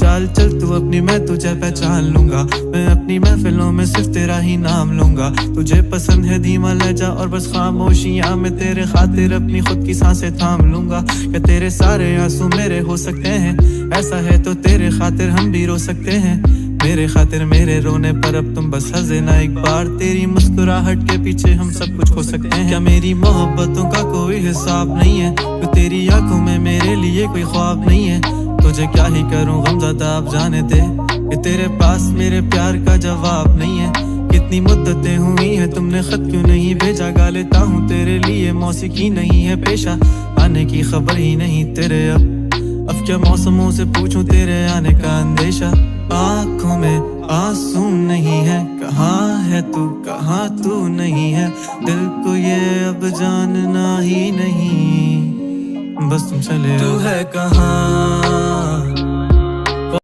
चाल चल तू अपनी, मैं तुझे पहचान लूंगा। मैं अपनी महफिलों में सिर्फ तेरा ही नाम लूंगा। तुझे पसंद है धीमा लहजा और बस खामोशियां, मैं तेरे खातिर अपनी खुद की सांसें थाम लूंगा। क्या तेरे सारे आंसू मेरे हो सकते हैं? ऐसा है तो तेरे खातिर हम भी रो सकते हैं। मेरे खातिर मेरे रोने पर अब तुम बस हंसे ना एक बार। तेरी मुस्कुराहट के पीछे हम सब कुछ खो सकते हैं। क्या मेरी मोहब्बतों का कोई हिसाब नहीं है? तो तेरी आंखों में मेरे लिए कोई ख्वाब नहीं है। तुझे क्या ही करूं गमज़दा, अब जाने दे कि तेरे पास मेरे प्यार का जवाब नहीं है। कितनी मुद्दतें हुई हैं तुमने खत क्यों नहीं भेजा? गा लेता हूँ तेरे लिए मौसीकी नहीं है पेशा, आने की खबर ही नहीं तेरे। अब क्या मौसमों से पूछूं तेरे आने का अंदेशा। आँखों में आंसू नहीं है, कहाँ है तू कहाँ तू नहीं है। दिल को ये अब जानना ही नहीं, बस तुम चले। तू है कहाँ